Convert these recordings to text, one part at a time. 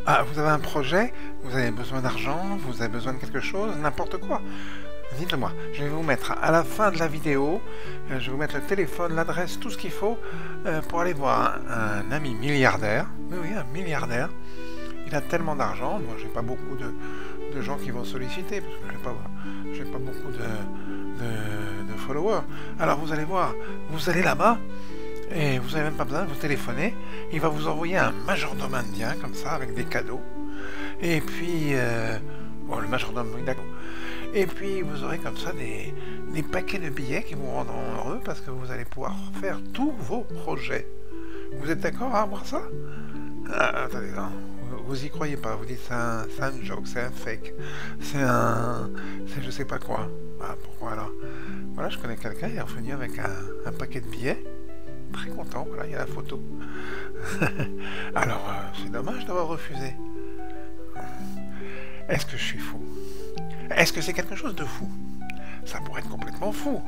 Ah, vous avez un projet, vous avez besoin d'argent, vous avez besoin de quelque chose, n'importe quoi. Dites-le-moi, je vais vous mettre à la fin de la vidéo, je vais vous mettre le téléphone, l'adresse, tout ce qu'il faut pour aller voir un ami milliardaire. Oui, oui, un milliardaire. Il a tellement d'argent, moi j'ai pas beaucoup de gens qui vont solliciter, parce que j'ai pas beaucoup de followers. Alors vous allez voir, vous allez là-bas, et vous n'avez même pas besoin de vous téléphoner, il va vous envoyer un majordome indien, comme ça, avec des cadeaux. Et puis, bon, le majordome, oui, d'accord. Et puis vous aurez comme ça des paquets de billets qui vous rendront heureux parce que vous allez pouvoir faire tous vos projets. Vous êtes d'accord à voir ça? Ah, attendez, non, vous y croyez pas, vous dites c'est un joke, c'est un fake, c'est je sais pas quoi. Ah, pourquoi alors? Voilà, je connais quelqu'un, il est revenu avec un paquet de billets, très content, voilà, il y a la photo. Alors, c'est dommage d'avoir refusé. Est-ce que je suis fou? Est-ce que c'est quelque chose de fou? Ça pourrait être complètement fou.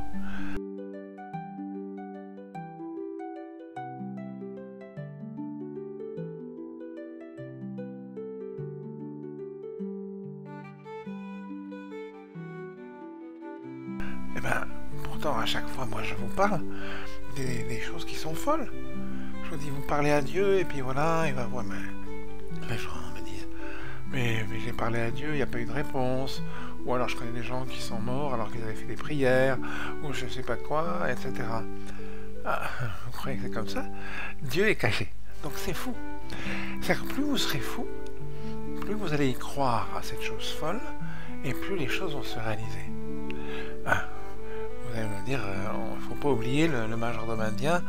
Eh ben, pourtant, à chaque fois, moi, je vous parle des choses qui sont folles. Je vous dis, vous parlez à Dieu, et puis voilà, il va voir, mais les gens me disent, mais j'ai parlé à Dieu, il n'y a pas eu de réponse. Ou alors je connais des gens qui sont morts alors qu'ils avaient fait des prières, ou je sais pas quoi, etc. Ah, vous croyez que c'est comme ça? Dieu est caché. Donc c'est fou. C'est-à-dire que plus vous serez fou, plus vous allez y croire à cette chose folle, et plus les choses vont se réaliser. Ah, vous allez me dire, il ne faut pas oublier le majordome indien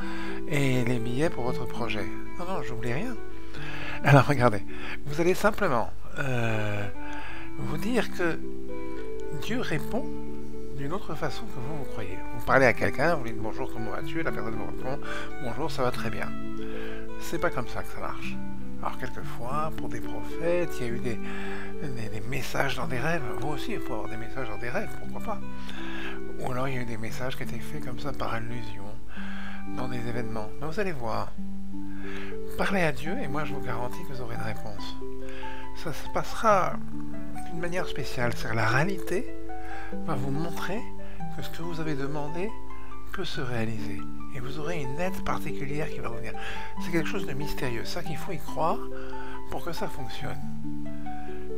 et les billets pour votre projet. Non, non, j'oublie rien. Alors regardez, vous allez simplement vous dire que Dieu répond d'une autre façon que vous croyez. Vous parlez à quelqu'un, vous dites bonjour, comment vas-tu? La personne vous répond bonjour, ça va très bien. C'est pas comme ça que ça marche. Alors quelquefois, pour des prophètes, il y a eu des messages dans des rêves. Vous aussi, il faut avoir des messages dans des rêves, pourquoi pas? Ou alors il y a eu des messages qui étaient faits comme ça par allusion, dans des événements. Mais vous allez voir. Parlez à Dieu et moi je vous garantis que vous aurez une réponse. Ça se passera d'une manière spéciale. C'est-à-dire la réalité va vous montrer que ce que vous avez demandé peut se réaliser. Et vous aurez une aide particulière qui va revenir. C'est quelque chose de mystérieux. Ça qu'il faut y croire pour que ça fonctionne.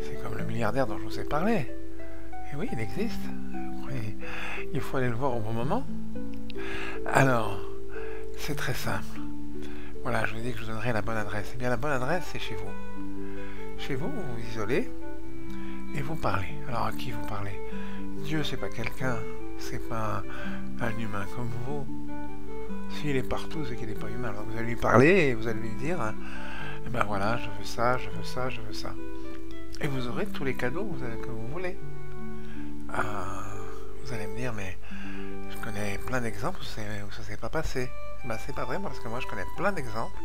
C'est comme le milliardaire dont je vous ai parlé. Et oui, il existe. Oui, il faut aller le voir au bon moment. Alors, c'est très simple. Voilà, je vous dis que je vous donnerai la bonne adresse. Eh bien, la bonne adresse, c'est chez vous. Chez vous, vous vous isolez et vous parlez. Alors, à qui vous parlez? Dieu, c'est pas quelqu'un, c'est pas un humain comme vous. S'il est partout, c'est qu'il n'est pas humain. Alors, vous allez lui parler et vous allez lui dire, eh ben voilà, je veux ça, je veux ça, je veux ça. Et vous aurez tous les cadeaux que vous voulez. Vous allez me dire, mais je connais plein d'exemples où ça ne s'est pas passé. Ben, c'est pas vrai, parce que moi je connais plein d'exemples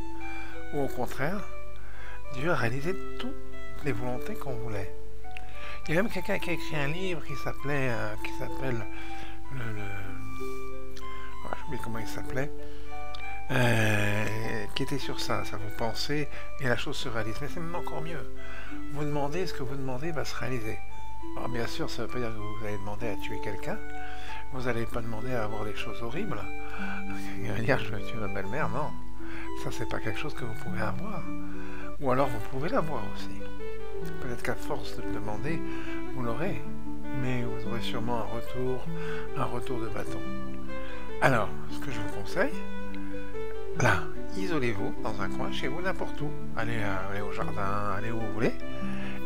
où au contraire, Dieu a réalisé toutes les volontés qu'on voulait. Il y a même quelqu'un qui a écrit un livre qui s'appelle j'oublie comment il s'appelait, qui était sur ça vous pensez et la chose se réalise. Mais c'est même encore mieux. Vous demandez, ce que vous demandez va se réaliser. Alors bien sûr, ça ne veut pas dire que vous allez demander à tuer quelqu'un. Vous n'allez pas demander à avoir des choses horribles. Il va dire, je vais tuer ma belle-mère, non. Ça, c'est pas quelque chose que vous pouvez avoir. Ou alors, vous pouvez l'avoir aussi. Peut-être qu'à force de le demander, vous l'aurez. Mais vous aurez sûrement un retour de bâton. Alors, ce que je vous conseille, là, isolez-vous dans un coin, chez vous, n'importe où. Allez au jardin, allez où vous voulez.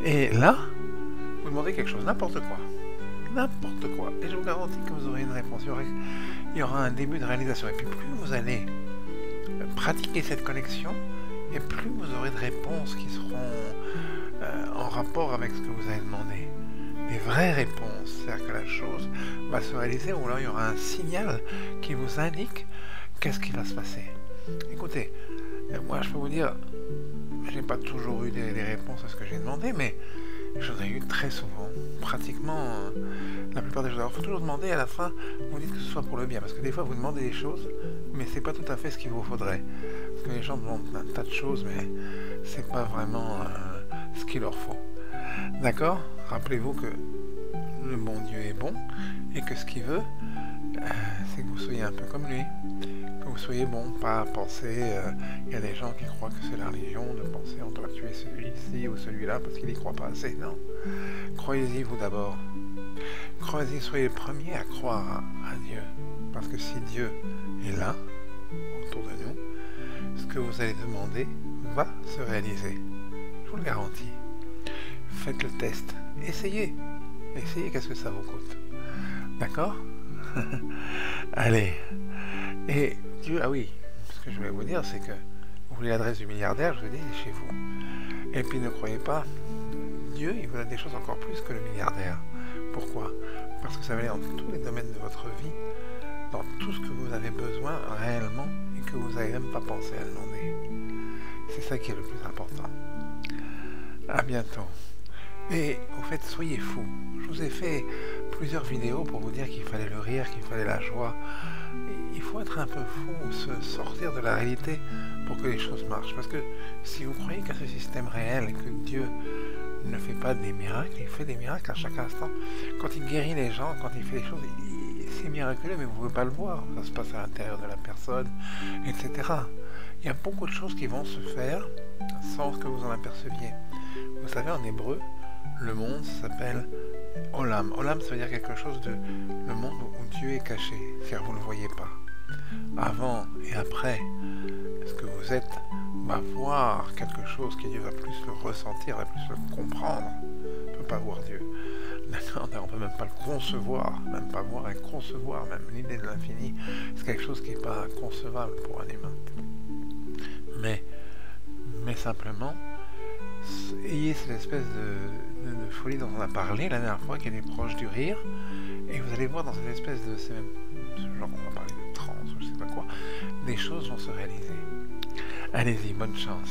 Et là, vous demandez quelque chose, n'importe quoi. N'importe quoi. Et je vous garantis que vous aurez une réponse. Il y aura un début de réalisation. Et puis plus vous allez pratiquer cette connexion, et plus vous aurez de réponses qui seront en rapport avec ce que vous avez demandé. Des vraies réponses. C'est-à-dire que la chose va se réaliser, ou alors il y aura un signal qui vous indique qu'est-ce qui va se passer. Écoutez, moi je peux vous dire, j'ai pas toujours eu des réponses à ce que j'ai demandé, mais j'en ai eu très souvent, pratiquement la plupart des choses. Alors il faut toujours demander à la fin, vous dites que ce soit pour le bien, parce que des fois vous demandez des choses, mais c'est pas tout à fait ce qu'il vous faudrait. Parce que les gens demandent un tas de choses, mais c'est pas vraiment qu'il leur faut. D'accord? Rappelez-vous que le bon Dieu est bon et que ce qu'il veut, c'est que vous soyez un peu comme lui. Que vous soyez bon, pas à penser... Il y a des gens qui croient que c'est la religion de penser on doit tuer celui-ci ou celui-là parce qu'il n'y croit pas assez. Non. Croyez-y vous d'abord. Croyez-y, soyez le premier à croire à Dieu. Parce que si Dieu est là, autour de nous, ce que vous allez demander va se réaliser. Je vous le garantis. Faites le test. Essayez. Essayez, qu'est-ce que ça vous coûte? D'accord? Allez. Et Dieu, ah oui, ce que je voulais vous dire, c'est que vous voulez l'adresse du milliardaire, je vous dis, c'est chez vous. Et puis ne croyez pas, Dieu, il vous donne des choses encore plus que le milliardaire. Pourquoi? Parce que ça va aller dans tous les domaines de votre vie, dans tout ce que vous avez besoin réellement et que vous n'avez même pas pensé à demander. C'est ça qui est le plus important. À bientôt. Et au fait, soyez fous. Je vous ai fait plusieurs vidéos pour vous dire qu'il fallait le rire, qu'il fallait la joie. Il faut être un peu fou, se sortir de la réalité pour que les choses marchent. Parce que si vous croyez qu'à ce système réel et que Dieu ne fait pas des miracles, il fait des miracles à chaque instant. Quand il guérit les gens, quand il fait des choses, c'est miraculeux, mais vous ne pouvez pas le voir. Ça se passe à l'intérieur de la personne, etc. Il y a beaucoup de choses qui vont se faire sans que vous en aperceviez. Vous savez, en hébreu, le monde s'appelle Olam. Olam, ça veut dire quelque chose de le monde où Dieu est caché, car vous ne le voyez pas. Avant et après, ce que vous êtes va voir quelque chose qui Dieu va plus le ressentir, va plus le comprendre. On ne peut pas voir Dieu. D'accord? On ne peut même pas le concevoir, même pas voir et concevoir, même l'idée de l'infini, c'est quelque chose qui n'est pas concevable pour un humain. Mais simplement, ayez cette espèce de folie dont on a parlé la dernière fois, qui est proche du rire, et vous allez voir dans cette espèce de... c'est même genre on va parler de transe ou je sais pas quoi, des choses vont se réaliser. Allez-y, bonne chance.